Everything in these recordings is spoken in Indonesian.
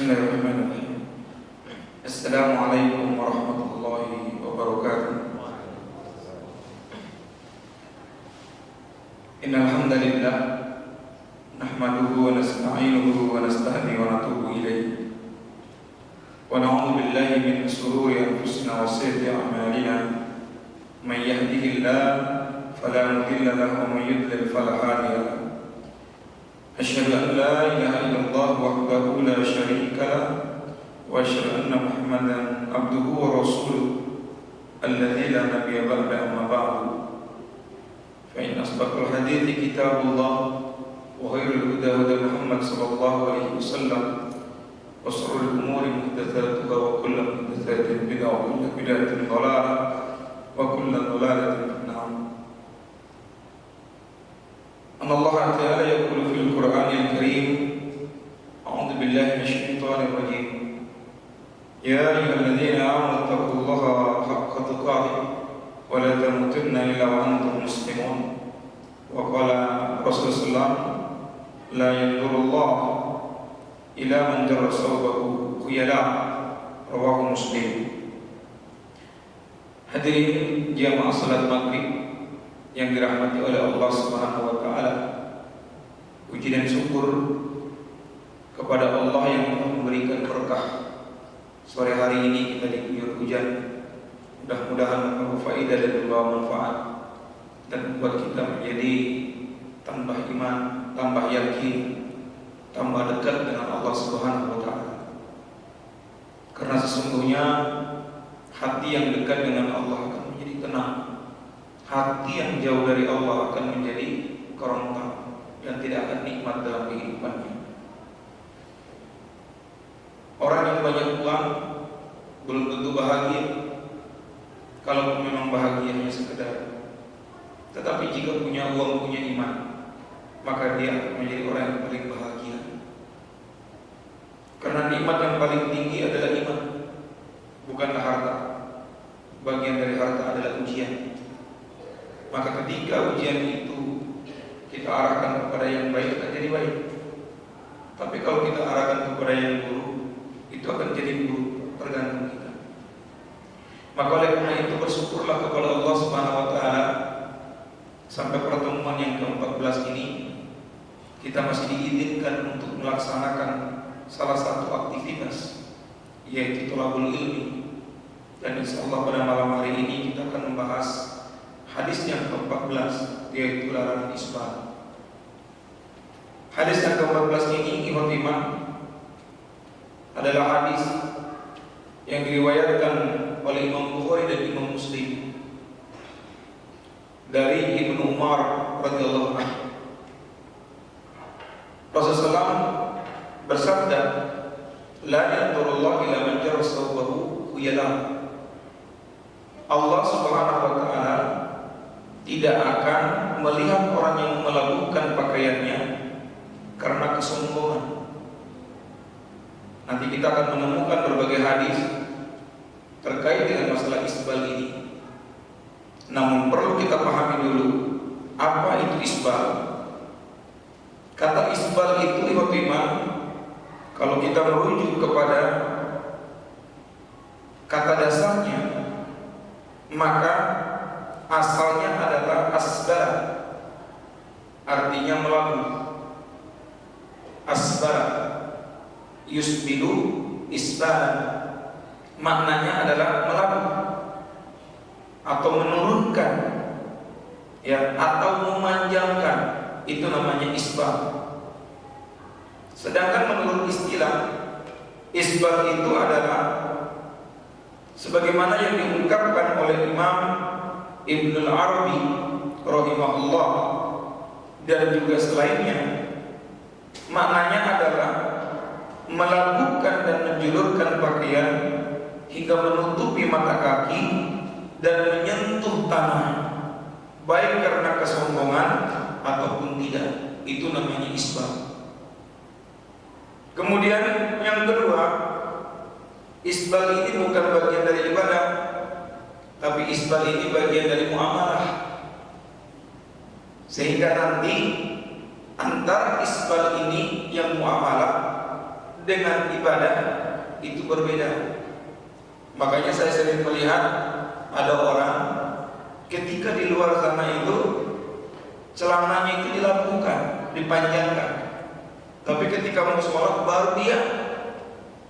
Bismillahirrahmanirrahim. Assalamualaikum warahmatullahi wabarakatuh. Innal hamdalillah nahmaduhu wa nasta'inuhu wa nastahdihi wa natubu ilayhi wa na'udzu billahi min shururi anfusina wa sayyiati a'malina may yahdihillahu fala mudilla lahu wa may yudlil fala hadiya lahu. Asyhadu an la ilaha illallah wahdahu la syarika lahu wa asyhadu anna Muhammadan abduhu wa rasuluhu alladzi la nabiyya ba'da amma ba'du. Fa inna asdaqal hadithi kitabullah wa khairul huda huda Muhammad sallallahu alaihi wasallam wa sharrul umuri muhdatsatuha wa kullu muhdatsatin bid'ah wa kullu bid'atin dhalalah wa kullu dhalalatin fin nar. Allah Ta'ala yaqulu fil Qur'anil Karim, a'udzu billahi minasyaitonir rajim. Ya ayyuhalladzina amanu taqullaha haqqa tuqatih wa la tamutunna illa wa antum muslimun. Wa qala Rasulullah, la yanzurullahu ila man jarra sawbahu khuyala, rawahu Muslim. Hadirin jamaah salat maghrib yang dirahmati oleh Allah Subhanahu wa taala, puji dan syukur kepada Allah yang memberikan berkah. Sore hari ini kita diguyur hujan, mudah-mudahan membawa faedah dan membawa manfaat dan membuat kita menjadi tambah iman, tambah yakin, tambah dekat dengan Allah Subhanahu wa taala. Karena sesungguhnya hati yang dekat dengan Allah akan menjadi tenang. Hati yang jauh dari Allah akan menjadi kerontang dan tidak akan nikmat dalam kehidupannya. Orang yang banyak uang belum tentu bahagia, kalau memang bahagianya sekedar. Tetapi jika punya uang, punya iman, maka dia akan menjadi orang yang paling bahagia. Karena nikmat yang paling tinggi adalah iman, bukanlah harta. Bagian dari harta adalah ujian. Maka ketika ujian itu kita arahkan kepada yang baik, akan jadi baik. Tapi kalau kita arahkan kepada yang buruk, itu akan jadi buruk, tergantung kita. Maka oleh karena itu bersyukurlah kepada Allah Subhanahu wa taala, sampai pertemuan yang ke-14 ini kita masih diizinkan untuk melaksanakan salah satu aktivitas, yaitu thalabul ilmi. Dan insyaallah pada malam hari ini kita akan membahas hadis yang ke-14, yaitu larangan isbal. Hadis yang ke-14 ini ikhwan adalah hadis yang diriwayatkan oleh Imam Bukhari dan Imam Muslim dari Ibnu Umar radhiyallahu anhu. Rasulullah bersabda, la yanzurullahu ila man jarra sawbahu khuyala. Allah Subhanahu wa taala tidak akan melihat orang yang melabuhkan pakaiannya karena kesombongan. Nanti kita akan menemukan berbagai hadis terkait dengan masalah isbal ini. Namun perlu kita pahami dulu apa itu isbal. Kata isbal itu ikhwan, kalau kita merujuk kepada kata dasarnya, maka asalnya adalah asbal, artinya melabuh. Asbal yusbilu isbal, maknanya adalah melabuh atau menurunkan, ya, atau memanjangkan, itu namanya isbal. Sedangkan menurut istilah, isbal itu adalah sebagaimana yang diungkapkan oleh Imam Ibnul Arabi rahimahullah dan juga selainnya, maknanya adalah melabuhkan dan menjulurkan pakaian hingga menutupi mata kaki dan menyentuh tanah, baik karena kesombongan ataupun tidak. Itu namanya isbal. Kemudian yang kedua, isbal ini bukan bagian dari ibadah, tapi isbal ini bagian dari muamalah. Sehingga nanti antara isbal ini yang muamalah dengan ibadah itu berbeda. Makanya saya sering melihat ada orang ketika di luar sana itu celananya itu dilakukan, dipanjangkan. Tapi ketika mau sholat baru dia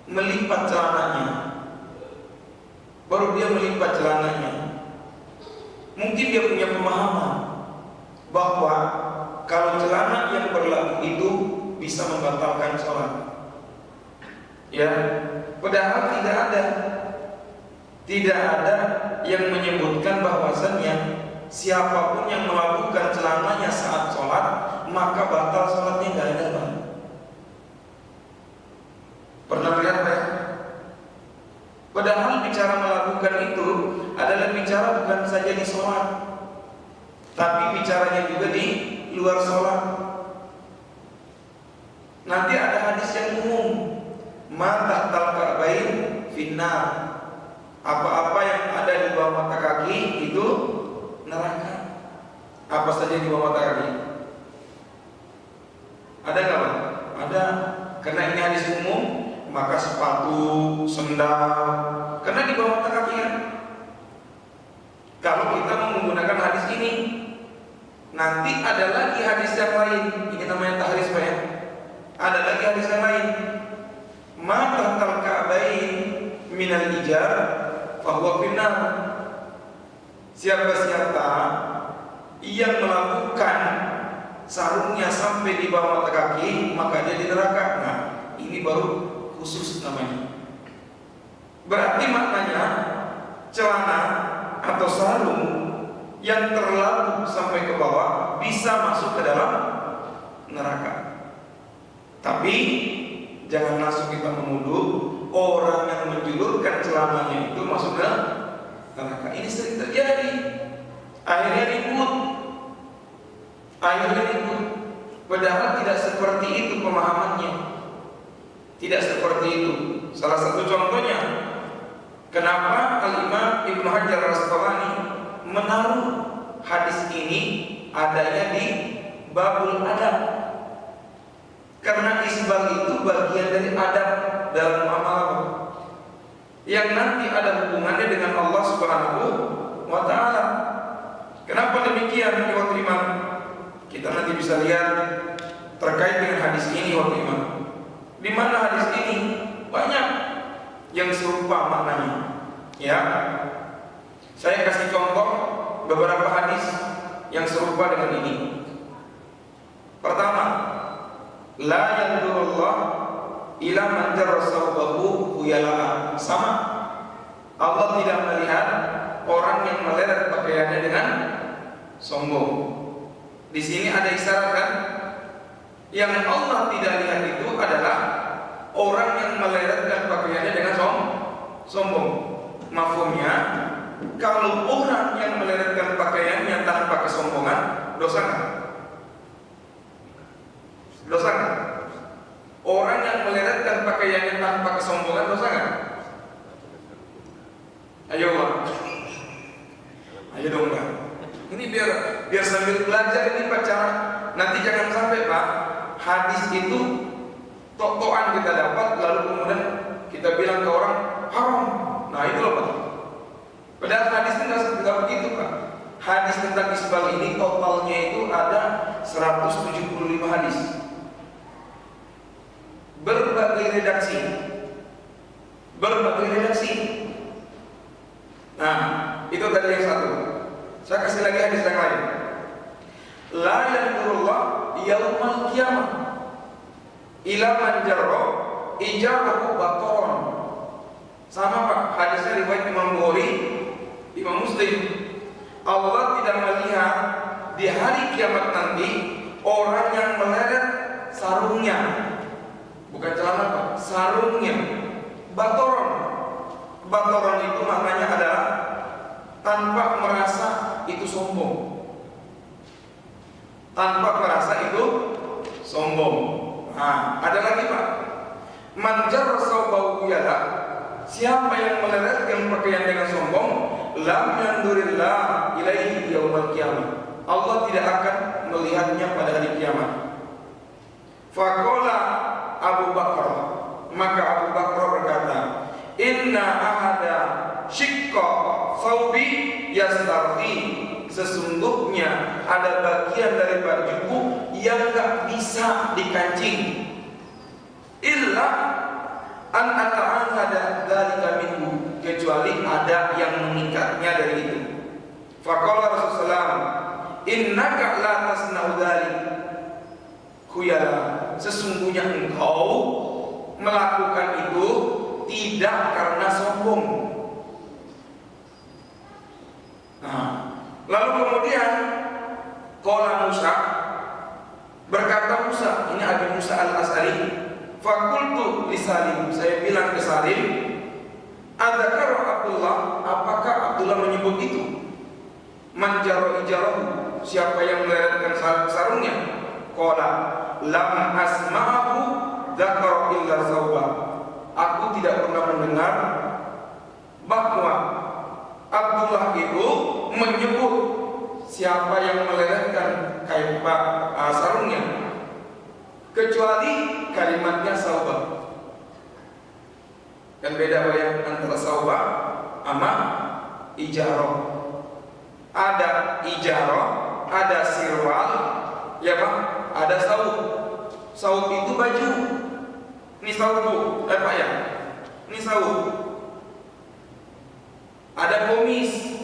melipat celananya. Mungkin dia punya pemahaman bahwa kalau celana yang berlaku itu bisa membatalkan sholat. Ya, padahal tidak ada yang menyebutkan bahwasannya siapapun yang melakukan celananya saat sholat maka batal sholatnya, nggak ada, Pak. Pernah lihat, Pak? Padahal bicara melakukan itu adalah bicara bukan saja di sholat, tapi bicaranya juga di luar sholat. Nanti ada hadis yang umum, ma tahtal ka'bain finnar, apa-apa yang ada di bawah mata kaki itu neraka. Apa saja di bawah mata kaki? Ada nggak, Pak? Ada. Karena ini hadis umum, maka sepatu, sendal, karena di bawah mata kaki kan. Kalau kita mau menggunakan hadis ini, nanti ada lagi hadis yang lain. Ini namanya tahris, Pak, ya. Ada lagi hadis yang lain. Ma tahtal ka'bain minal ijar fahuwa finnar. Siapa yang melakukan sarungnya sampai di bawah mata kaki maka dia di neraka. Nah, ini baru khusus namanya. Berarti maknanya celana atau sarung yang terlalu sampai ke bawah bisa masuk ke dalam neraka. Tapi jangan langsung kita menuduh orang yang menjulurkan celananya itu masuk ke neraka. Ini sering terjadi. Akhirnya ribut. Padahal tidak seperti itu pemahamannya. Tidak seperti itu. Salah satu contohnya, kenapa Al-Imam Ibnu Hajar Al-Asqalani menaruh hadis ini adanya di babul adab. Karena isbal itu bagian dari adab dalam amal yang nanti ada hubungannya dengan Allah Subhanahu wa ta'ala. Kenapa demikian, ikhwat iman? Kita nanti bisa lihat terkait dengan hadis ini, ikhwat iman. Di mana hadis ini banyak yang serupa maknanya. Ya, saya kasih contoh beberapa hadis yang serupa dengan ini. Pertama, la yanzurullah ila man jarra sawbahu khuyala. Sama, Allah tidak melihat orang yang meleret pakaiannya dengan sombong. Di sini ada isyarat, kan? Yang Allah tidak lihat itu adalah orang yang meleretkan pakaiannya dengan sombong. Mafhumnya, kalau orang yang meleretkan pakaiannya tanpa kesombongan, dosa nggak? Dosa nggak? Orang yang meleretkan pakaiannya tanpa kesombongan, dosa nggak? Ayo, Pak. Ayo dong, Pak. Ini biar sambil belajar ini, Pak, cara. Nanti jangan sampai, Pak, hadis itu tok-tokan kita dapat lalu kemudian kita bilang ke orang haram. Nah, itu loh, Pak. Padahal hadis itu nggak begitu, Pak. Hadis tentang isbal ini totalnya itu ada 175 hadis. Berbagai redaksi. Nah, itu tadi yang satu. Saya kasih lagi hadis yang lain. La yanzurullah yaumal qiyamah ila man jarra ijarahu bataran. Sama, Pak, hadisnya riwayat Imam Bukhari, Imam Muslim. Allah tidak melihat di hari kiamat nanti orang yang meleret sarungnya, bukan celana, Pak, sarungnya bataran. Bataran itu maknanya adalah tanpa merasa itu sombong. Nah, ada lagi, Pak. Man jarra sawbahu khuyala. Siapa yang meleretkan pakaian dengan sombong, lam yandurillah ilaihi yaumal qiyamah. Allah tidak akan melihatnya pada hari kiamat. Faqala Abu Bakar Maka Abu Bakar berkata, inna ahada syikka thawbi yastarhi, sesungguhnya ada bagian dari bajuku yang gak bisa dikancing, illa an ata'ahada dzalika minhu, kecuali ada yang mengikatnya dari itu. Faqala Rasulullah, innaka la tasna'u dzalik khuyala, sesungguhnya engkau melakukan itu tidak karena sombong. Nah, lalu kemudian qala Musa, berkata Musa, ini Abi Musa al-Asy'ari, faqultu li Salim, saya bilang ke Salim, adzakara Abdullah, apakah Abdullah menyebut itu? Man jaro ijarahu, siapa yang meleretkan sarungnya? Qala lam asma'ahu dzakara illa sauba, aku tidak pernah mendengar bahwa Abdullah itu menyebut siapa yang meleretkan kain sarungnya, kecuali kalimatnya sauba. Dan beda ya antara sauba sama ijarah. Ada ijarah, ada sirwal, ya Pak, ada saub. Saub itu baju. Ini saub Bu, Pak ya. Ini saub. Ada komis.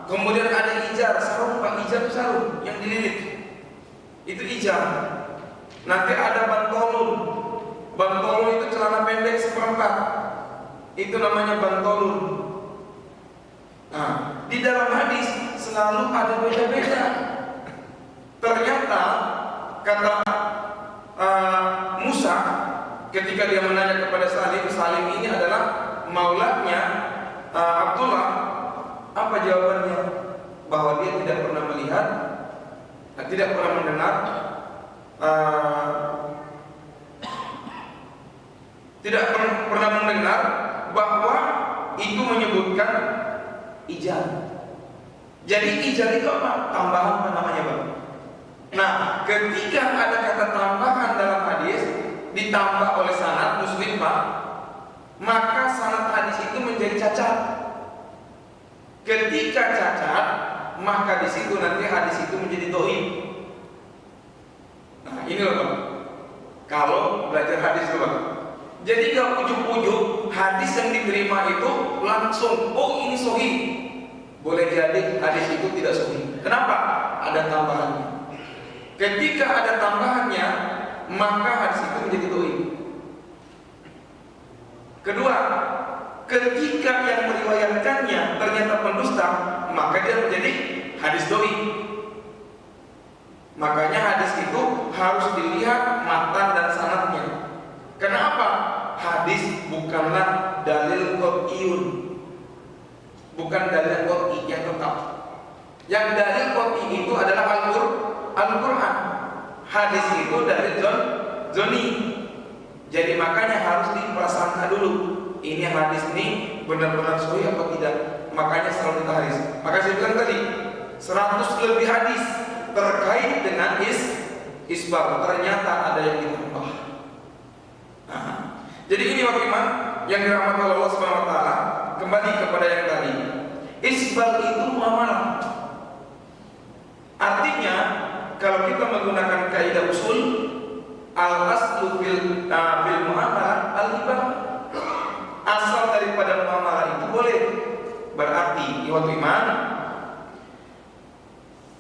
Kemudian ada ijar, sarung Pak, ijar itu sarung yang dililit. Itu ijar. Nanti ada bantolun. Bantolun itu celana pendek seperempat. Itu namanya bantolun. Nah, di dalam hadis selalu ada beda-beda. Ternyata kata Musa ketika dia menanya kepada Salim, Salim ini adalah maulanya Abdullah. Apa jawabannya? Bahwa dia tidak pernah melihat, tidak pernah mendengar, tidak pernah mendengar bahwa itu menyebutkan ijar. Jadi ijar itu apa? Tambahan apa namanya Bang? Nah, ketika ada kata tambahan dalam hadis ditambah oleh sanad Muslim Pak, maka sanad hadis itu menjadi cacat. Ketika cacat, maka di situ nanti hadis itu menjadi dhaif. Nah, ini loh Bang. Kalau belajar hadis loh Bang. Jadi kalau ujuk-ujuk hadis yang diterima itu langsung, oh ini sahih. Boleh jadi hadis itu tidak sahih. Kenapa? Ada tambahannya. Ketika ada tambahannya, maka hadis itu menjadi dhaif. Kedua, ketika yang meriwayatkannya ternyata pendusta, maka dia menjadi hadis dhaif. Makanya hadis itu harus dilihat matan dan sanadnya. Kenapa? Hadis bukanlah dalil qat'iyun, bukan dalil qat'i yang tetap. Yang dalil qat'i itu adalah Al-Quran. Hadis itu dalil zoni. Jadi makanya harus diprasangka dulu. Ini hadis ini benar-benar sahih atau tidak. Makanya selalu ditaris. Maka saya bilang tadi 100 lebih hadis terkait dengan isbal, ternyata ada yang ditambah. Jadi ini bagaimana yang dirahmati Allah Subhanahu wa taala, kembali kepada yang tadi. Isbal itu muamalah. Artinya kalau kita menggunakan kaidah usul al-aslu fil muamalah al-ibah. Asal daripada muamalah itu boleh. Berarti ikhwat iman,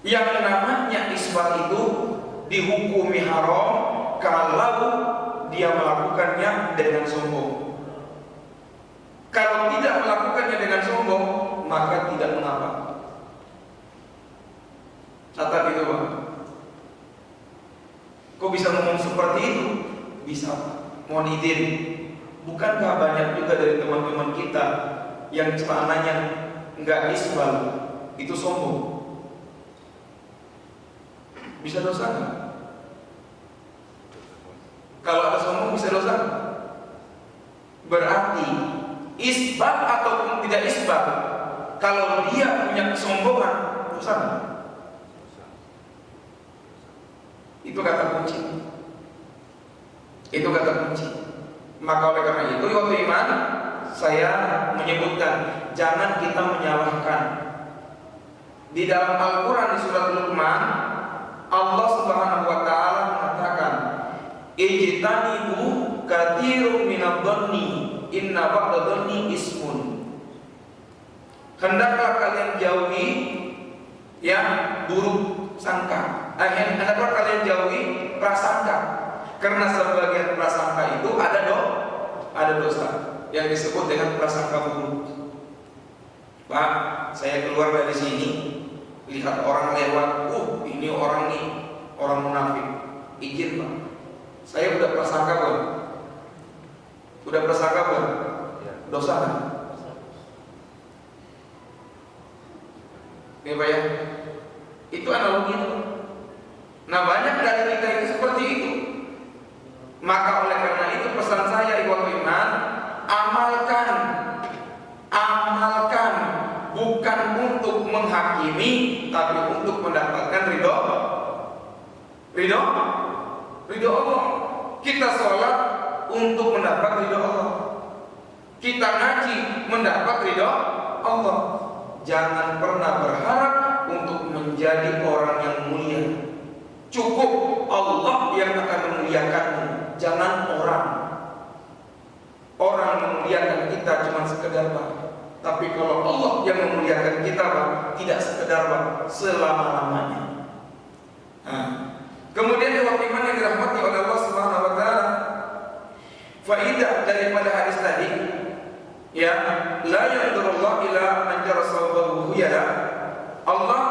yang namanya isbal itu dihukumi haram kalau dia melakukannya dengan sombong. Kalau tidak melakukannya dengan sombong, maka tidak mengapa. Catat itu Bang. Kok bisa ngomong seperti itu? Bisa. Mohon izin. Bukankah banyak juga dari teman-teman kita yang celananya enggak isbal, itu sombong? Bisa dosa nggak? Kalau ada sombong bisa dosa. Berarti isbat ataupun tidak isbat, kalau dia punya kesombongan, dosa. Itu kata kunci. Itu kata kunci. Maka oleh karena itu waktu iman saya menyebutkan jangan kita menyalahkan. Di dalam Al-Quran di surat Luqman Allah Subhanahu wa ta'ala mengatakan ijtanibu katsirun minadh-dhanni inna ba'dadh-dhanni ismun. Hendaklah kalian jauhi yang buruk sangka. Hendaklah kalian jauhi prasangka. Karena sebagian prasangka itu ada dosa yang disebut dengan prasangka buruk. Pak, saya keluar dari sini, lihat orang lewat, ini orang nih, orang munafik. Izin Pak, saya udah prasangka Pak. Udah prasangka Pak? Dosa kan? Ya Pak ya? Itu analogi itu. Nah banyak dari kita ini seperti itu. Maka oleh karena itu pesan saya ikhwatul iman, amalkan bukan untuk menghakimi tapi untuk mendapatkan ridho Allah. Kita sholat untuk mendapat ridho Allah. Kita ngaji mendapat ridho Allah. Jangan pernah berharap untuk menjadi orang yang mulia. Cukup Allah yang akan memuliakanmu. Jangan orang memuliakan kita cuma sekedar Pak. Tapi kalau Allah yang memuliakan kita Pak, tidak sekedar Pak, selama-lamanya. Nah, kemudian ikhwan iman yang dirahmati oleh Allah Subhanahu wa taala, faidah daripada hadis tadi, ya, la yanzurullah ila man jara sawbahu yada. Allah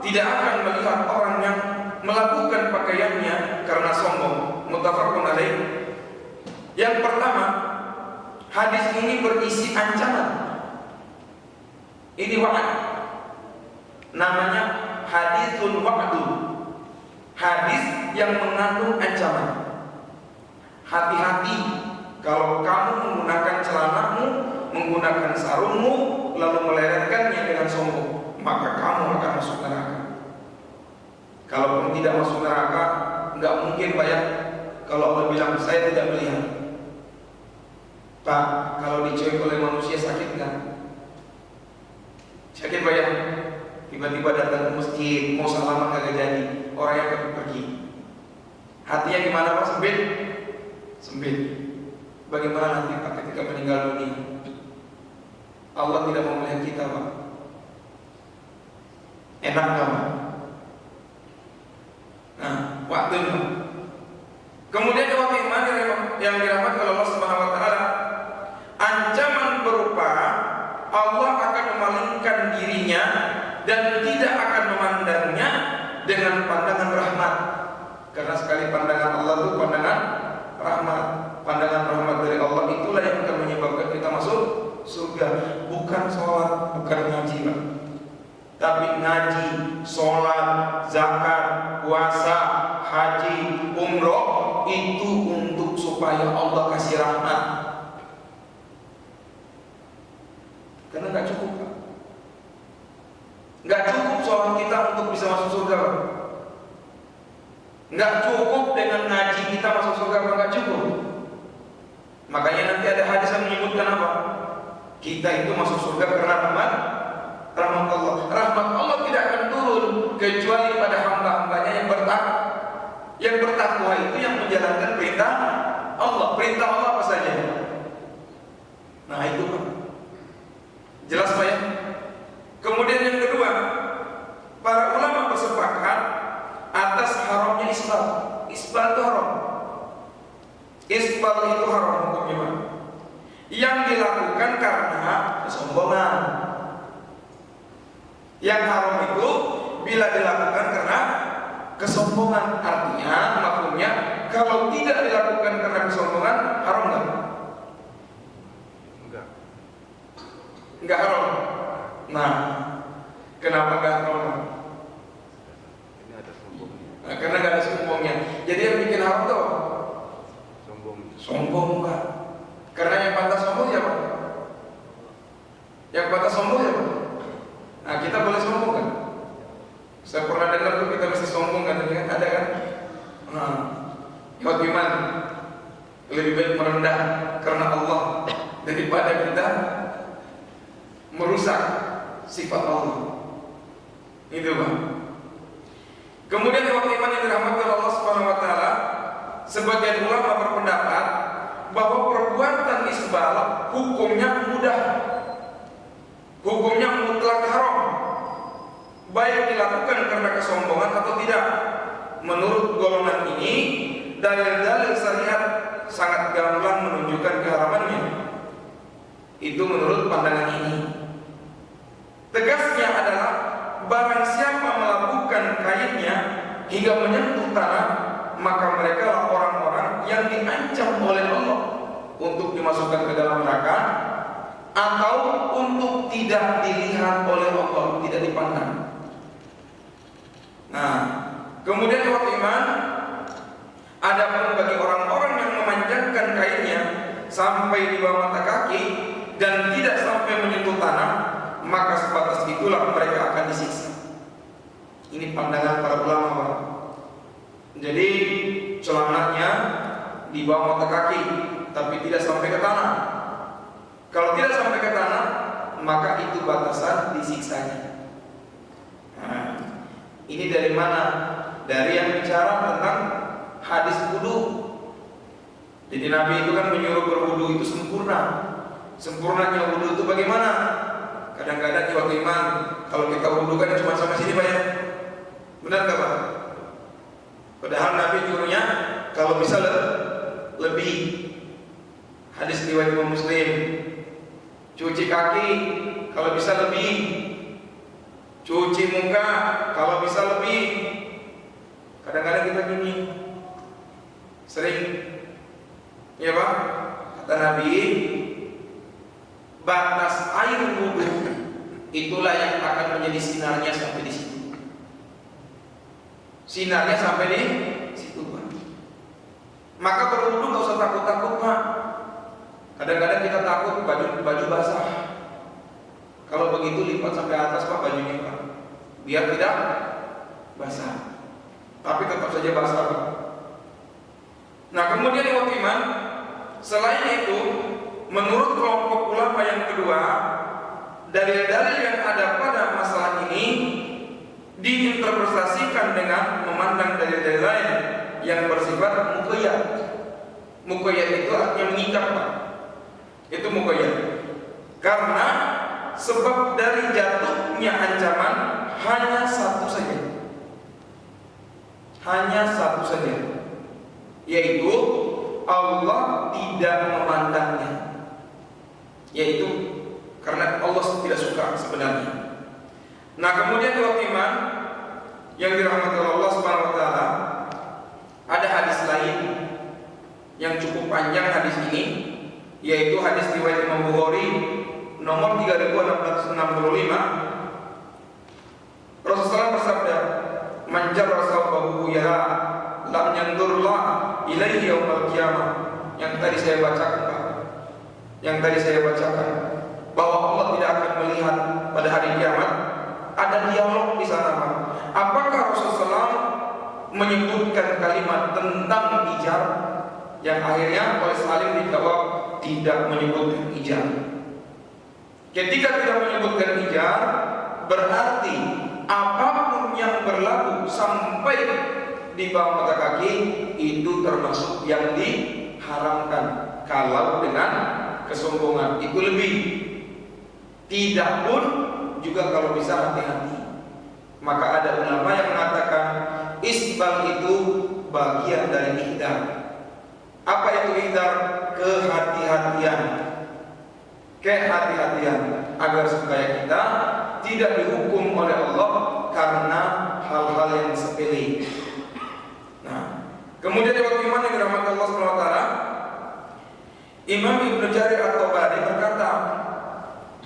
tidak akan melihat orang yang melakukan pakaiannya karena sombong. Muttafaqun alaih. Yang pertama, hadis ini berisi ancaman. Ini wa'ad. Namanya hadisul wa'du. Hadis yang mengandung ancaman. Hati-hati kalau kamu menggunakan celanamu, menggunakan sarungmu, lalu meleretkannya dengan sombong, maka kamu akan masuk neraka. Kalaupun tidak masuk neraka, enggak mungkin Pak ya. Kalau Allah bilang saya tidak melihat. Pak, kalau dicuek oleh manusia sakit nggak? Sakit Pak ya. Tiba-tiba datang ke masjid, mau salaman kagak jadi, orang yang pergi. Hatinya gimana Pak? Sempit. Bagaimana nanti Pak ketika meninggal dunia? Allah tidak mau melihat kita Pak. Enak nggak Pak? Nah, waktu itu. Kemudian waktu iman yang dirahmati oleh Allah Subhanahu wa taala, ancaman berupa Allah akan memalingkan dirinya dan tidak akan memandangnya dengan pandangan rahmat. Karena sekali pandangan Allah itu pandangan rahmat. Pandangan rahmat dari Allah itulah yang akan menyebabkan kita masuk surga. Bukan sholat, bukan ngaji Pak. Tapi ngaji, sholat, zakat, puasa, haji, umroh itu untuk supaya Allah kasih rahmat. Karena nggak cukup Pak. Nggak cukup sholat kita untuk bisa masuk surga Pak. Nggak cukup dengan ngaji kita masuk surga Pak. Nggak cukup. Makanya nanti ada hadis yang menyebutkan apa? Kita itu masuk surga karena rahmat Allah. Rahmat Allah tidak akan turun kecuali pada hamba-hambanya yang bertakwa. Yang bertakwa itu yang menjalankan perintah Allah. Perintah Allah apa saja? Nah itu Pak. Jelas Pak ya? Kemudian yang kedua, para ulama bersepakat atas haramnya isbal. Isbal itu haram. Isbal itu haram hukumnya Pak. Yang dilakukan karena kesombongan. Yang haram itu bila dilakukan karena kesombongan. Artinya, maksudnya kalau tidak dilakukan karena kesombongan, haram nggak? Enggak haram. Nah, kenapa nggak haram? Ini ada sombongnya. Nah, karena nggak ada sombongnya. Jadi yang bikin haram tuh sombong Pak. Karena yang pantas sombong siapa? Yang pantas sombong siapa? Nah, kita boleh sombong kan? Saya pernah dengar tuh kita mesti sombong kan? Ada kan? Nah, iman. Lebih baik merendah karena Allah daripada kita merusak sifat Allah. Itu Pak. Kemudian waktu iman yang dirahmati oleh Allah Subhanahu wa taala, sebagian ulama berpendapat bahwa perbuatan isbal hukumnya mudah. Hukumnya mutlak haram. Baik dilakukan karena kesombongan atau tidak. Menurut golongan ini, dalil-dalil syariat sangat gamblang menunjukkan keharamannya. Itu menurut pandangan ini. Tegasnya adalah barang siapa melakukan kainnya hingga menyentuh tanah, maka mereka adalah orang-orang yang diancam oleh Allah untuk dimasukkan ke dalam neraka atau untuk tidak dilihat oleh Allah, tidak dipandang. Nah, kemudian waktu iman, adapun bagi orang-orang yang memanjangkan kainnya sampai di bawah mata kaki dan tidak sampai menyentuh tanah, maka sebatas itulah mereka akan disiksa. Ini pandangan para ulama. Jadi celananya di bawah mata kaki, tapi tidak sampai ke tanah. Kalau tidak sampai ke tanah, maka itu batasan disiksanya. Nah, ini dari mana? Dari yang bicara tentang hadis wudu. Jadi Nabi itu kan menyuruh berwudu itu sempurna. Sempurnanya wudu itu bagaimana? Kadang-kadang waktu iman, kalau kita wudu kan cuma sampai sini Pak ya. Benar nggak Pak? Padahal Nabi nyuruhnya kalau bisa lebih. Hadis riwayat Imam Muslim. Cuci kaki kalau bisa lebih. Cuci muka kalau bisa lebih. Kadang-kadang kita gini sering, ya Pak, kata Nabi, batas air wudhu itulah yang akan menjadi sinarnya sampai di situ. Sinarnya sampai di situ Pak. Maka berwudhu nggak usah takut-takut Pak. Kadang-kadang kita takut baju basah. Kalau begitu lipat sampai atas Pak bajunya Pak, biar tidak basah. Tapi tetap saja basah Pak. Nah kemudian waktu iman, selain itu, menurut kelompok ulama yang kedua, dalil-dalil yang ada pada masalah ini diinterpretasikan dengan memandang dalil-dalil lain yang bersifat muqayyad. Muqayyad itu artinya mengikat Pak. Itu muqayyad. Karena sebab dari jatuhnya ancaman hanya satu saja. Hanya satu saja, yaitu Allah tidak memandangnya. Yaitu karena Allah tidak suka sebenarnya. Nah kemudian waktu iman yang dirahmati Allah Subhanahu wa taala, ada hadis lain yang cukup panjang hadis ini, yaitu hadis riwayat Imam Bukhari nomor 3665. Rasulullah bersabda, "Man jarra sawbahu ya lam yandurullah ilaihi yaumil qiyamah." Yang tadi saya bacakan Pak. Yang tadi saya bacakan bahwa Allah tidak akan melihat pada hari kiamat. Ada dialog di sana Pak. Apakah Rasulullah menyebutkan kalimat tentang hijab? Yang akhirnya oleh Salim dijawab tidak menyebutkan hijab. Ketika tidak menyebutkan hijab, berarti apapun yang berlaku sampai di bawah mata kaki itu termasuk yang diharamkan. Kalau dengan kesombongan itu lebih. Tidak pun juga kalau bisa hati-hati. Maka ada ulama yang mengatakan isbal itu bagian dari ihdar. Apa itu ihdar? Kehati-hatian. Kehati-hatian agar supaya kita tidak dihukum oleh Allah karena hal-hal yang sepele. Nah, kemudian di waktu iman yang dirahmati Allah SWT, Imam Ibnu Jarir At-Tabari berkata,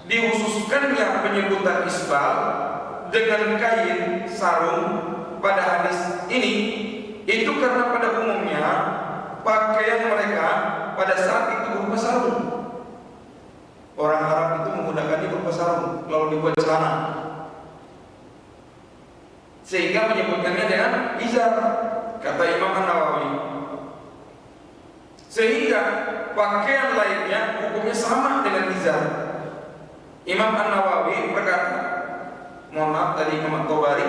dikhususkannya penyebutan isbal dengan kain sarung pada hadis ini itu karena pada umumnya pakaian mereka pada saat itu berupa sarung. Orang Arab itu menggunakannya berupa sarung lalu dibuat celana, sehingga menyebutkannya dengan izar. Kata Imam An-Nawawi, sehingga pakaian lainnya hukumnya sama dengan izar. Imam An-Nawawi berkata, mohon maaf tadi Imam At-Tabari,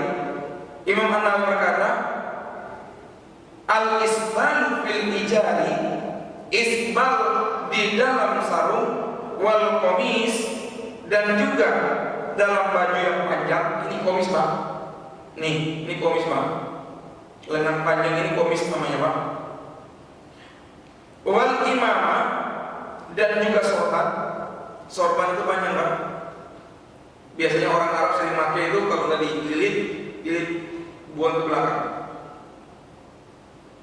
Imam An-Nawawi berkata, al-isbal fil ijari, isbal di dalam sarung, wal komis, dan juga dalam baju yang panjang. Ini komis Pak. Ini komis Pak. Lengan panjang ini komis namanya Pak. Wal imamah, dan juga sorban. Sorban itu panjang Pak. Biasanya orang Arab sering pakai itu kalau udah dililit buang ke belakang.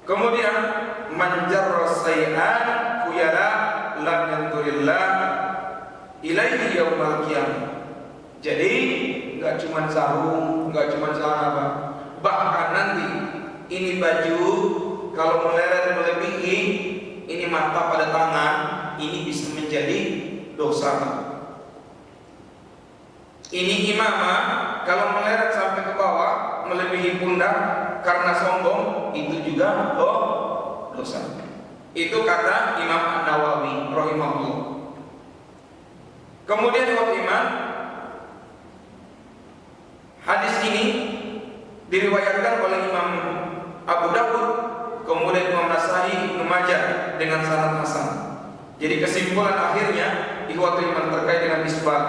Kemudian manjar sayyan kuyala lam yanturillah ilaihi yaumal qiyamah. Jadi nggak cuma sarung, nggak cuma celana Pak. Bahkan nanti ini baju kalau meleret melebihi ini mata pada tangan, ini bisa menjadi dosa Pak. Ini imamah kalau meleret sampai ke bawah melebihi pundak karena sombong, itu juga dosa. Itu kata Imam An-Nawawi rahimahullah. Kemudian iman, hadis ini diriwayatkan oleh Imam Abu Dawud, kemudian Imam Nasai, Ibnu Majah dengan sanad hasan. Jadi kesimpulan akhirnya ikhwatul iman terkait dengan isbal,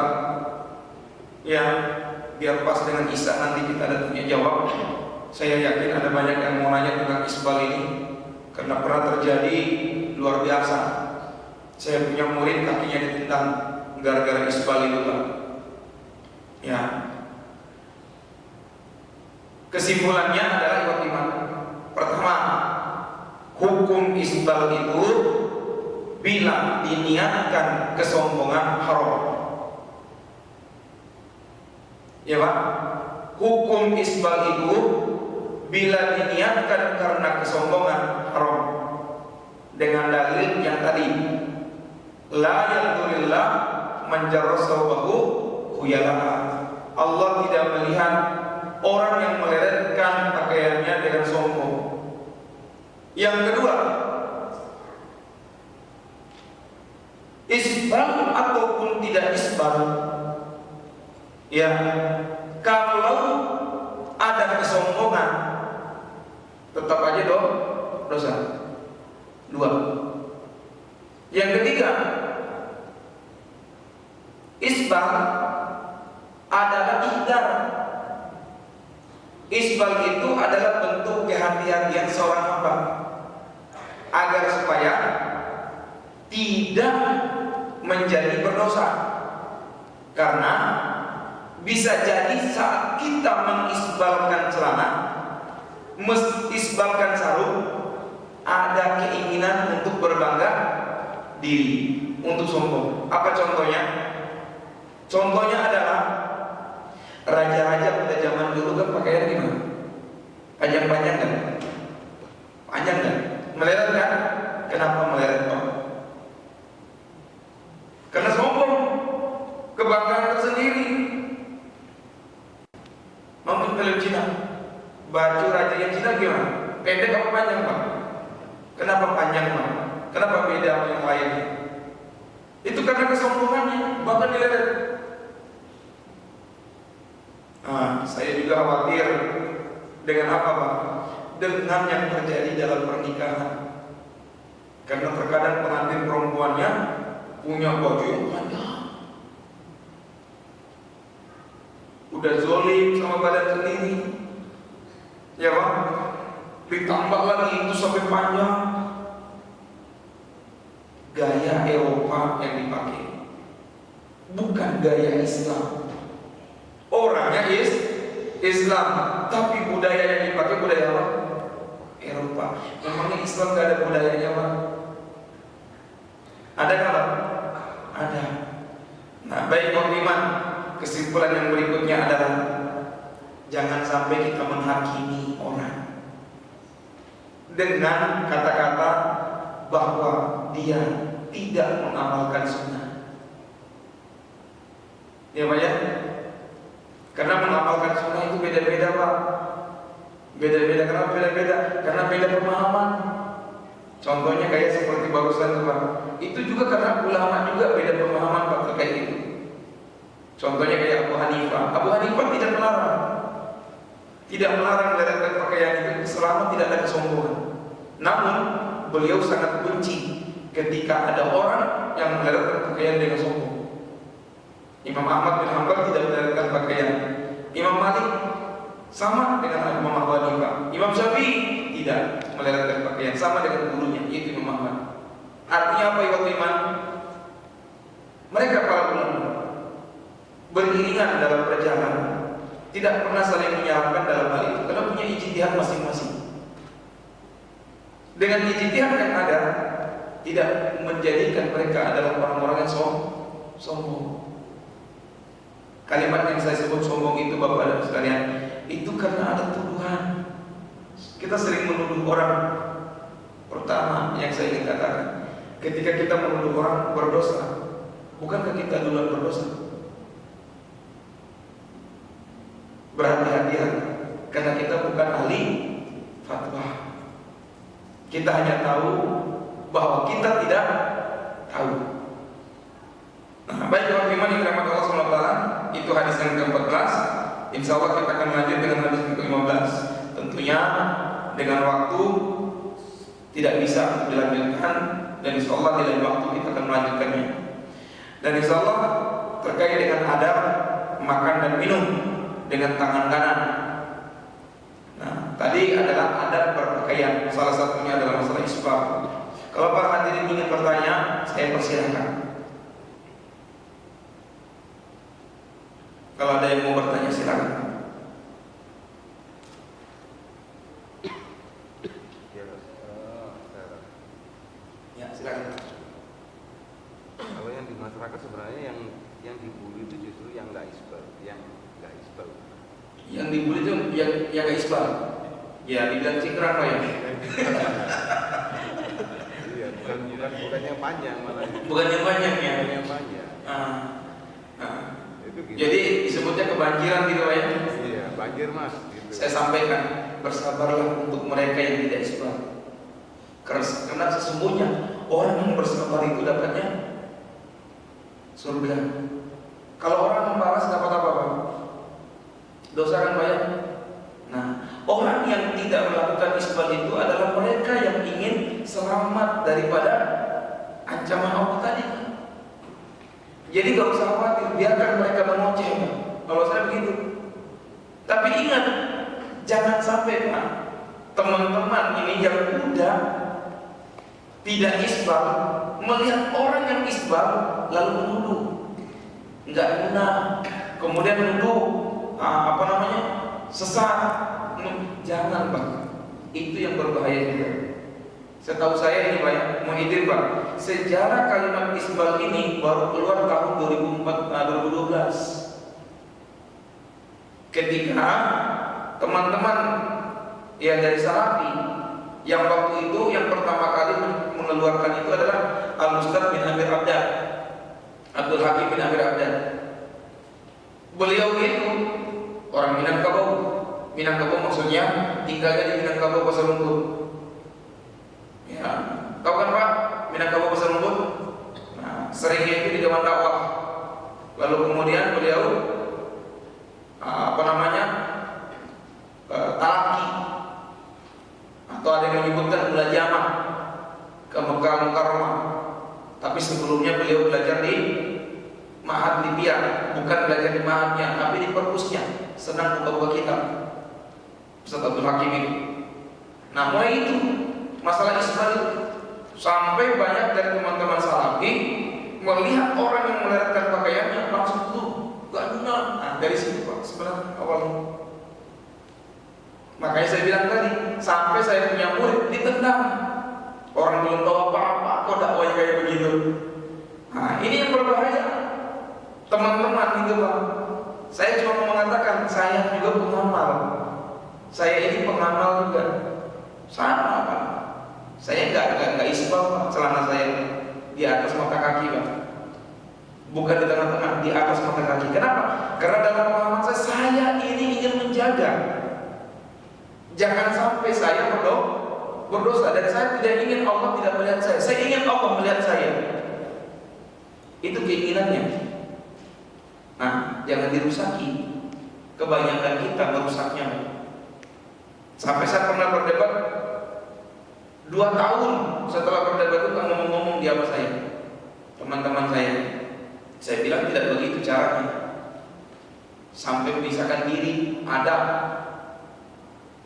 ya biar pas dengan Isa nanti kita ada tanya jawab. Saya yakin ada banyak yang mau nanya tentang isbal ini karena pernah terjadi luar biasa. Saya punya murid kakinya ditendang gara-gara isbal itu Pak. Ya. Kesimpulannya adalah ikhwat iman. Pertama, hukum isbal itu bila diniatkan kesombongan haram. Ya Pak, hukum isbal itu bila diniatkan karena kesombongan haram, dengan dalil yang tadi, la yanzurillah manjarra sawbahu khuyala. Allah tidak melihat orang yang meleretkan pakaiannya dengan sombong. Yang kedua, isbal ataupun tidak isbal, ya kalau ada kesombongan tetap aja dosa. Dua. Yang ketiga, isbal adalah ihdar. Isbal itu adalah bentuk kehati-hatian seorang hamba agar supaya tidak menjadi berdosa. Karena bisa jadi saat kita mengisbalkan celana, mengisbalkan sarung, ada keinginan untuk berbangga diri, untuk sombong. Apa contohnya? Contohnya adalah raja-raja pada zaman dulu kan pakaian gimana? Panjang-panjang kan? Panjang kan? Meleret kan? Kenapa meleret Pak? Karena sombong, kebanggaan tersendiri. Nonton film Cina, baju raja yang Cina gimana? Pendek apa panjang Pak? Kenapa panjang Pak? Kenapa beda sama yang lain? Itu karena kesombongannya, bahkan dileret. Saya juga khawatir dengan apa Pak? Dengan yang terjadi dalam pernikahan. Karena terkadang pengantin perempuannya punya baju yang panjang, udah zolim sama badan sendiri, ya Pak. Ditambah lagi itu sampai panjang. Gaya Eropa yang dipakai, bukan gaya Islam. Orangnya Islam, tapi budaya yang dipakai budaya apa? Eropa. Memangnya Islam gak ada budayanya Pak? Ada nggak Pak? Ada. Nah, baik iman, kesimpulan yang berikutnya adalah jangan sampai kita menghakimi orang dengan kata-kata bahwa dia tidak mengamalkan sunnah. Ya Pak ya? Karena mengamalkan sunnah itu beda-beda Pak. Beda-beda. Kenapa beda-beda? Karena beda pemahaman. Contohnya kayak seperti baru barusan itu Pak, itu juga karena ulama juga beda pemahaman Pak terkait itu. Contohnya kayak Abu Hanifah. Abu Hanifah tidak melarang meletakkan pakaian itu selama tidak ada kesombongan. Namun beliau sangat benci ketika ada orang yang meletakkan pakaian dengan sombong. Imam Ahmad bin Hanbal tidak meletakkan pakaian. Imam Malik sama dengan Imam Abu Hanifah. Imam Syafi'i tidak meletakkan pakaian, sama dengan gurunya yaitu Imam Ahmad. Artinya apa ya iman? Mereka para ulama beriringan dalam perjalanan, tidak pernah saling menyalahkan dalam hal itu karena punya ijtihad masing-masing. Dengan ijtihad yang ada, tidak menjadikan mereka adalah orang-orang yang sombong. Kalimat yang saya sebut sombong itu Bapak dan sekalian, itu karena ada tuduhan. Kita sering menuduh orang. Pertama yang saya ingin katakan, ketika kita menuduh orang berdosa, bukankah kita duluan berdosa? Berhati-hatilah, karena kita bukan ahli fatwa. Kita hanya tahu bahwa kita tidak tahu. Nah, baik Bapak Iman yang dirahmati Allah SWT, itu hadis yang ke-14. Insya Allah kita akan lanjut dengan hadis yang ke-15. Tentunya dengan waktu tidak bisa dilanjutkan, dan insya Allah di lain waktu kita akan melanjutkannya. Dan insya Allah terkait dengan adab makan dan minum dengan tangan kanan. Nah, tadi adalah adab berpakaian, salah satunya adalah masalah isbal. Kalau para hadirin ingin bertanya, saya persilahkan. Kalau ada yang mau bertanya silakan. Ya, silakan. Kalau yang di masyarakat sebenarnya yang dibully itu justru yang nggak isbal, Yang dibully itu yang nggak isbal. Ya, dibilang cingkrang Pak ya. Iya, bukan yang panjang malah. Bukan yang banyak ya. Bukan yang panjang. Itu gitu. Jadi disebutnya kebanjiran gitu Pak ya. Iya, banjir Mas. Gitu. Saya sampaikan, bersabarlah untuk mereka yang tidak isbal. Karena sesungguhnya orang yang bersabar itu dapatnya surga. Kalau orang membalas dapat apa Pak? Dosa kan Pak ya? Nah, orang yang tidak melakukan isbal itu adalah mereka yang ingin selamat daripada ancaman Allah tadi. Jadi gak usah khawatir, biarkan mereka mengoceh Pak. Kalau saya begitu. Tapi ingat, jangan sampai Pak, teman-teman ini yang udah tidak isbal melihat orang yang isbal lalu menuduh, nggak guna, kemudian menuduh sesat. Jangan Pak, itu yang berbahaya juga. Setahu saya ini Pak, Muhyiddin Pak, sejarah kalimat isbal ini baru keluar tahun 2012 ketika teman-teman yang dari Salafi yang waktu itu yang pertama kali mengeluarkan itu adalah Al-Mustad bin Amir Abdad, Abdul Hakim bin Amir Abdad. Beliau itu orang Minangkabau. Minangkabau maksudnya tinggalnya di Minangkabau Pasar Rumput. Ya, tahu kan Pak, Minangkabau Pasar Rumput? Nah, seringnya itu di Dewan Dakwah. Lalu kemudian beliau talaki, atau ada yang menyebutkan mulajamah ke Mekah Mukarramah. Tapi sebelumnya beliau belajar di Ma'had Libya, bukan belajar di Ma'hadnya, tapi di perpusnya. Senang buka-buka kitab Ustaz Abdul Hakim itu. Nah, mulai itu masalah isbal itu sampai banyak dari teman-teman Salafi melihat orang yang meletakkan pakaiannya langsung tuh gak benar. Nah, dari situ Pak sebenarnya awalnya. Makanya saya bilang tadi, sampai saya punya murid ditendang. Orang belum tahu apa-apa, kok dakwahnya kayak begitu. Nah, ini yang berbahaya. Teman-teman itu Pak, saya cuma mau mengatakan, saya juga pengamal. Saya ini pengamal juga. Sama Pak. Saya enggak isbal Pak, celana saya di atas mata kaki Pak. Bukan di tengah-tengah, di atas mata kaki. Kenapa? Karena dalam pemahaman saya ini ingin menjaga. Jangan sampai saya berdosa dan saya tidak ingin Allah tidak melihat saya. Saya ingin Allah melihat saya. Itu keinginannya. Nah, jangan dirusaki. Kebanyakan kita merusaknya. Sampai saya pernah berdebat 2 tahun setelah berdebat itu ngomong-ngomong di apa saya, teman-teman saya bilang tidak begitu caranya. Sampai memisahkan diri, ada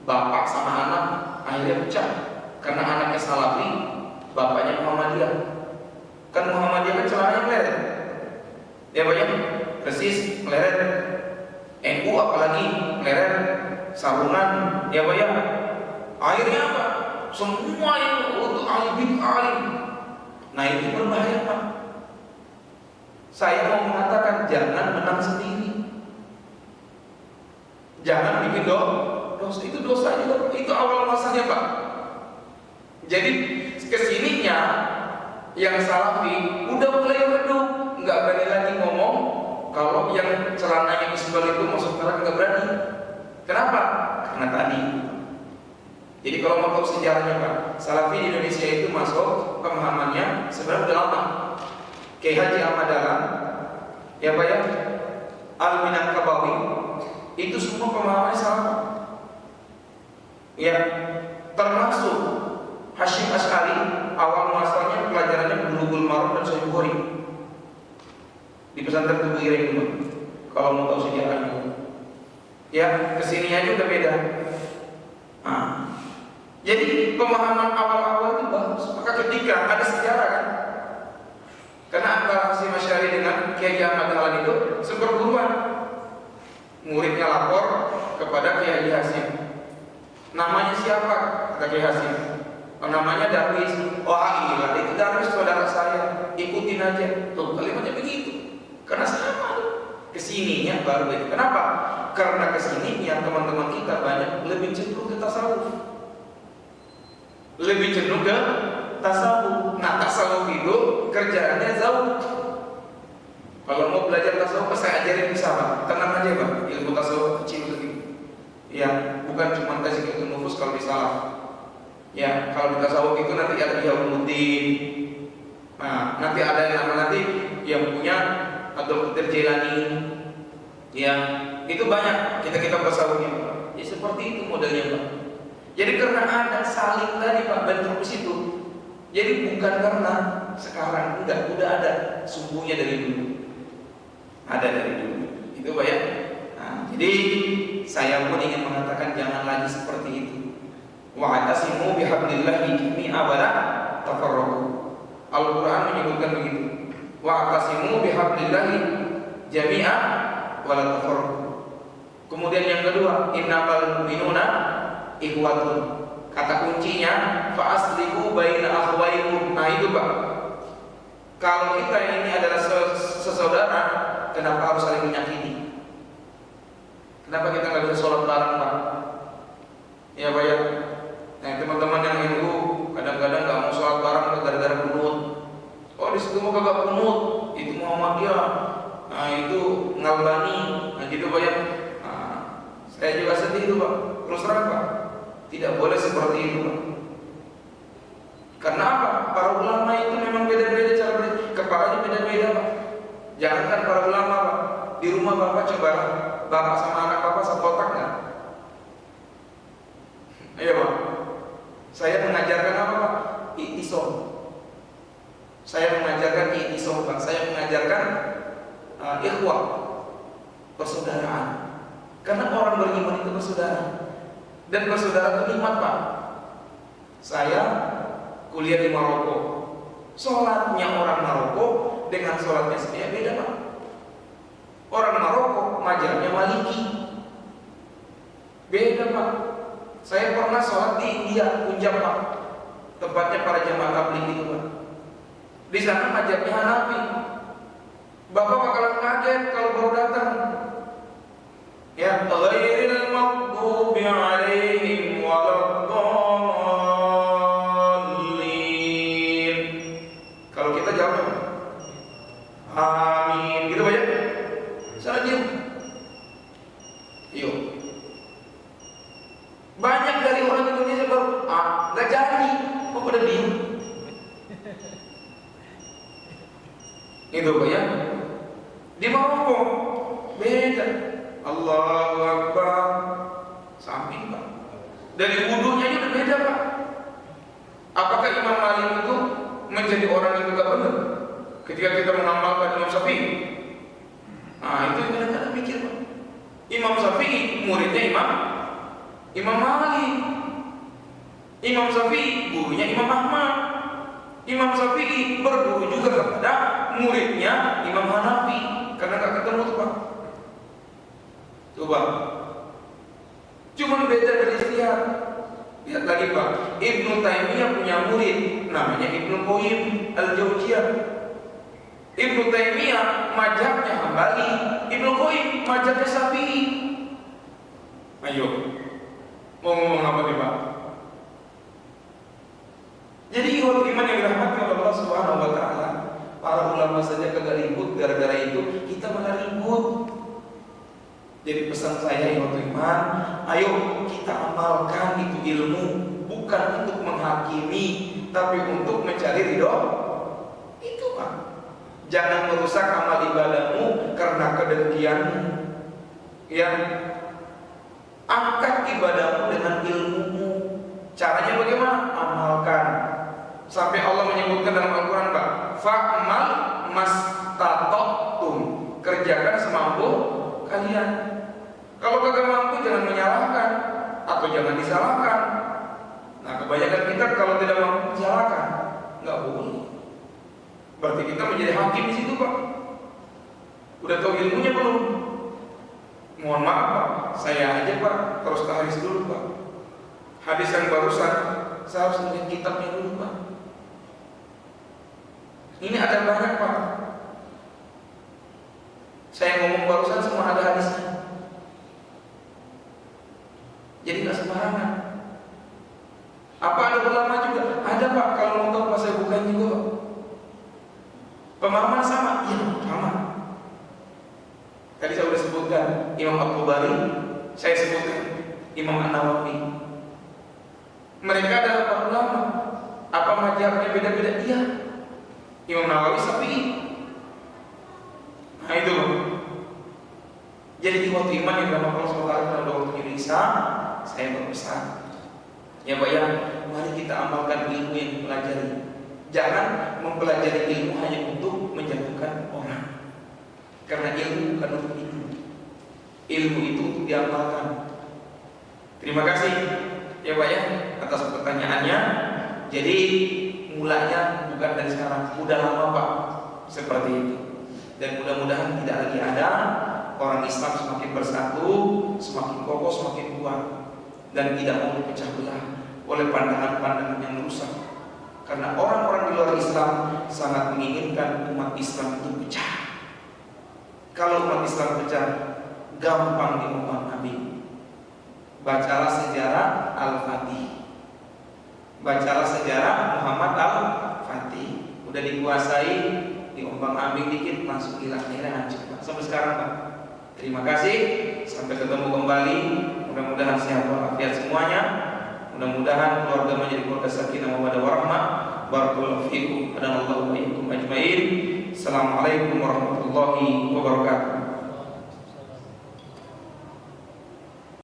bapak sama anak akhirnya pecah karena anaknya Salafi, bapaknya Muhammadiyah. Kan Muhammadiyah kan celananya meleret, ya banyak persis meleret. NU apalagi meleret, sarungan, ya banyak. Akhirnya apa? Semua yang untuk alim. Nah itu berbahaya Pak. Saya mau mengatakan jangan menang sendiri. Jangan bikin dosa. Itu dosa juga. Itu awal masanya Pak. Jadi kesininya yang Salafi udah mulai redup, nggak berani lagi ngomong kalau yang celananya isbal itu masuk neraka, nggak berani. Kenapa? Karena tadi. Jadi kalau mau tahu sejarahnya Pak, Salafi di Indonesia itu masuk pemahamannya sebenarnya udah lama. Kiai Haji Ahmad Dahlan, ya Pak ya, Al-Minangkabawi, itu semua pemahamannya sama. Ya, termasuk Hashim Asy'ari, awal muasalnya pelajarannya Bulughul Maram dan Sahih Bukhari di pesantren Tubuh Ireng dulu. Kalau mau tahu sejarahnya, ya kesininya juga beda. Nah, jadi pemahaman awal-awal itu bagus. Maka ketika ada sejarah kan, karena antara Hashim Asy'ari dengan Kiai Ahmad Dahlan itu seperguruan. Muridnya lapor kepada Kiai Hasim, namanya siapa? Kata Kiai Hasim, namanya Darwis. Oh iya, itu Darwis saudara saya, ikutin aja. Tuh kalimatnya begitu. Karena sama kesininya baru itu. Kenapa? Karena kesininya teman-teman kita banyak lebih cenderung ke tasawuf. Lebih cenderung ke tasawuf. Nah tasawuf itu kerjaannya zauq. Kalau mau belajar tasawuf saya ajarin bisa Pak. Tenang aja Pak, ilmu tasawuf kecil begitu. Ya, bukan cuma tazkiyatun nufus kalau di salaf. Ya, kalau di tasawuf itu nanti ada Ihyauluddin. Nah, nanti ada yang nama nanti yang punya Abdul Qadir Jailani. Ya, itu banyak kita tasawufnya Pak. Ya seperti itu modelnya Pak. Jadi karena ada saling tadi Pak bentuk di situ. Jadi bukan karena sekarang enggak, udah ada sumbunya dari dulu. Ada dari dulu. Itu Pak ya. Nah, jadi saya pun ingin mengatakan jangan lagi seperti itu. Wa'tasimu bihablillahi jami'a wa la tafarraqu. Al-Qur'an menyebutkan begitu. Wa'tasimu bihablillahi jami'a wa la tafarraqu. Kemudian yang kedua, innamal mu'minuna ikhwatun. Kata kuncinya fa aslihu baina akhwaykum. Nah itu Pak. Kalau kita ini adalah sesaudara, kenapa harus saling menyakiti? Kenapa kita nggak bisa sholat bareng Pak? Ya Pak ya. Nah teman-teman yang NU kadang-kadang nggak mau sholat bareng gara-gara kunut. Oh di situ mau kagak kunut, itu Muhammadiyah. Nah itu ngalbani. Nah gitu Pak ya. Nah, saya juga sedih itu Pak. Terus terang Pak, tidak boleh seperti itu Pak. Karena apa? Para ulama itu memang beda-beda cara kepalanya beda-beda Pak. Jangankan para ulama Pak, di rumah Bapak coba Bapak sama anak Bapak satu otak nggak? Ayo Pak. Saya mengajarkan apa Pak? I'tisom. Saya mengajarkan i'tisom Pak. Saya mengajarkan ikhwah, persaudaraan. Karena orang beriman itu bersaudara. Dan bersaudara itu nikmat Pak. Saya kuliah di Maroko. Sholatnya orang Maroko dengan sholatnya saya beda Pak. Orang Maroko mazhabnya Maliki. Beda Pak. Saya pernah sholat di India, Punjab Pak. Tempatnya para jamaah tabligh itu Pak. Di sana mazhabnya Hanafi. Bapak bakalan kaget kalau baru datang. Ya, ghairil maghdubi 'alaihim waladdallin. Kalau kita jawab amin gitu aja. Sana diam. Yuk. Banyak dari orang Indonesia baru nggak jadi Gitu Pak ya. Di Maroko beda. Allahu Akbar. Samping Pak. Dari wudunya itu beda Pak. Apakah Imam Malik itu menjadi orang yang tidak benar ketika kita mengamalkan Imam Syafi'i? Nah itu yang kadang-kadang mikir Pak. Imam Syafi'i muridnya Imam Malik. Imam Syafi'i gurunya Imam Ahmad. Imam Syafi'i berguru juga kepada muridnya Imam Hanafi. Karena gak ketemu tuh Pak. Coba. Cuman beda dari ijtihad. Lihat lagi Pak, Ibnu Taimiyah punya murid namanya Ibnu Qayyim Al-Jauziyah. Ibnu Taimiyah mazhabnya Hambali, Ibnu Qayyim mazhabnya Syafi'i. Ayo, mau ngomong apa nih Pak? Jadi ikhwat iman yang dirahmati oleh Allah Subhanahu wa taala, para ulama saja kagak ribut gara-gara itu, kita malah ribut. Jadi pesan saya ikhwat iman, ayo kita amalkan itu ilmu, bukan untuk menghakimi, tapi untuk mencari ridho. Itu Pak. Jangan merusak amal ibadahmu karena kedengkianmu. Ya, angkat ibadahmu dengan ilmumu. Caranya bagaimana? Amalkan. Sampai Allah menyebutkan dalam Al-Quran Pak, fa'mal mastata'tum, kerjakan semampu kalian. Kalau kagak mampu jangan menyalahkan atau jangan disalahkan. Nah kebanyakan kita kalau tidak mampu disalahkan, nggak boleh. Berarti kita menjadi hakim di situ Pak. Udah tahu ilmunya belum? Mohon maaf Pak, saya aja Pak terus tahris dulu Pak. Hadis yang barusan saya harus lihat kitabnya dulu Pak. Ini ada banyak Pak. Saya ngomong barusan semua ada hadisnya. Jadi nggak sembarangan. Apa ada ulama juga? Ada Pak. Kalau mau tahu Pak saya bukan juga Pak. Pemahaman sama? Iya sama. Tadi saya sudah sebutkan Imam At-Tabari, saya sebutkan Imam An-Nawawi. Mereka adalah para ulama. Apa mazhabnya beda-beda? Iya. Imam Nawawi Syafi'i. Nah itu. Jadi di waktu iman yang dalam Allah SWT dalam waktu Indonesia, saya berpesan, ya Pak ya, mari kita amalkan ilmu yang dipelajari. Jangan mempelajari ilmu hanya untuk menjatuhkan orang. Karena ilmu bukan untuk itu. Ilmu itu untuk diamalkan. Terima kasih ya Pak ya atas pertanyaannya. Jadi mulanya bukan dari sekarang, udah lama Pak seperti itu. Dan mudah-mudahan tidak lagi ada orang Islam semakin bersatu, semakin kokoh, semakin kuat, dan tidak mau dipecah belah oleh pandangan-pandangan yang rusak. Karena orang-orang di luar Islam sangat menginginkan umat Islam itu pecah. Kalau umat Islam pecah, gampang diombang-ambing. Bacalah sejarah Al-Fatih, bacalah sejarah Muhammad Al-Fatih. Udah dikuasai, diombang-ambing dikit, masuk hilang hancur. Sampai sekarang Pak. Terima kasih, sampai ketemu kembali. Mudah-mudahan sehat walafiat semuanya. Mudah-mudahan keluarga menjadi keluarga sakinah mawaddah warahmah. Barakallahu fiikum. Hadanallahu wa iyyakum ajmain. Assalamualaikum warahmatullahi wabarakatuh.